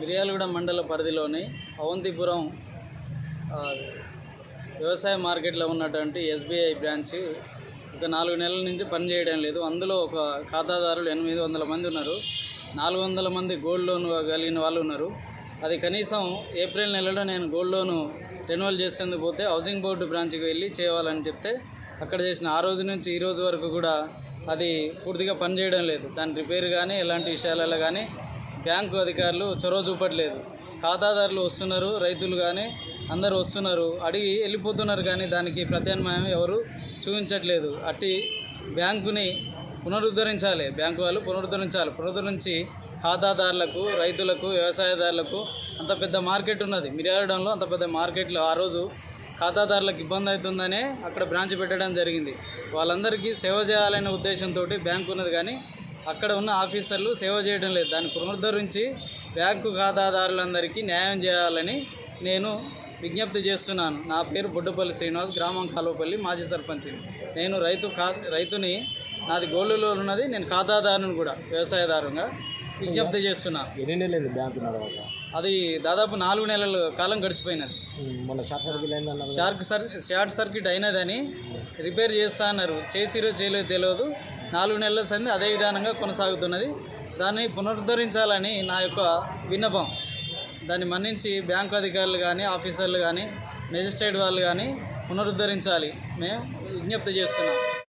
మిర్యాలగూడ మండల పరిధిలోని అవంతిపురం వ్యవసాయ మార్కెట్లో ఉన్నటువంటి ఎస్బీఐ బ్రాంచ్ ఒక 4 నెలల నుంచి పనిచేయడం లేదు. అందులో ఒక ఖాతాదారులు 800 మంది ఉన్నారు. 400 మంది గోల్డ్ లోన్ కలిగిన వాళ్ళు ఉన్నారు. అది కనీసం ఏప్రిల్ నెలలో నేను గోల్డ్ లోను రెన్యువల్ చేసేందుకు పోతే హౌసింగ్ బోర్డు బ్రాంచ్కి వెళ్ళి చేయాలని చెప్తే అక్కడ చేసిన ఆ రోజు నుంచి ఈ రోజు వరకు కూడా అది పూర్తిగా పనిచేయడం లేదు. దాని రిపేర్ కానీ ఎలాంటి విషయాలలో కానీ బ్యాంకు అధికారులు చొరవ చూపట్లేదు. ఖాతాదారులు వస్తున్నారు, రైతులు కానీ అందరూ వస్తున్నారు, అడిగి వెళ్ళిపోతున్నారు, కానీ దానికి ప్రత్యామ్నాయం ఎవరు చూపించట్లేదు. అట్టి బ్యాంకుని పునరుద్ధరించాలి, బ్యాంకు వాళ్ళు పునరుద్ధరించి ఖాతాదారులకు, రైతులకు, వ్యవసాయదారులకు అంత పెద్ద మార్కెట్ ఉన్నది. మిర్యాలగూడలో అంత పెద్ద మార్కెట్లో ఆ రోజు ఖాతాదారులకు ఇబ్బంది అవుతుందనే అక్కడ బ్రాంచ్ పెట్టడం జరిగింది. వాళ్ళందరికీ సేవ చేయాలనే ఉద్దేశంతో బ్యాంకు ఉన్నది, కానీ అక్కడ ఉన్న ఆఫీసర్లు సేవ చేయడం లేదు. దాన్ని పునరుద్ధరించి బ్యాంకు ఖాతాదారులందరికీ న్యాయం చేయాలని నేను విజ్ఞప్తి చేస్తున్నాను. నా పేరు బొడ్డుపల్లి శ్రీనివాస్, గ్రామం కాలువపల్లి, మాజీ సర్పంచ్. నేను రైతుని, నాది గోల్డ్ లోన్ ఉన్నది, నేను ఖాతాదారుని కూడా వ్యవసాయదారుగా విజ్ఞప్తి చేస్తున్నాను. ఎన్ని నెలలు బ్యాంకు తర్వాత? అది దాదాపు 4 నెలల కాలం గడిచిపోయినది. మన షార్ట్ సర్క్యూట్ అయినదని రిపేర్ చేస్తా అన్నారు. చేసిరో చేయలేదో తెలియదు. 4 నెలల సంది అదే విధానంగా కొనసాగుతున్నది. దాన్ని పునరుద్ధరించాలని నా యొక్క విన్నపం. దాన్ని మన్నించి బ్యాంకు అధికారులు కానీ, ఆఫీసర్లు కానీ, మెజిస్ట్రేట్ వాళ్ళు కానీ పునరుద్ధరించాలి మేము విజ్ఞప్తి చేస్తున్నాం.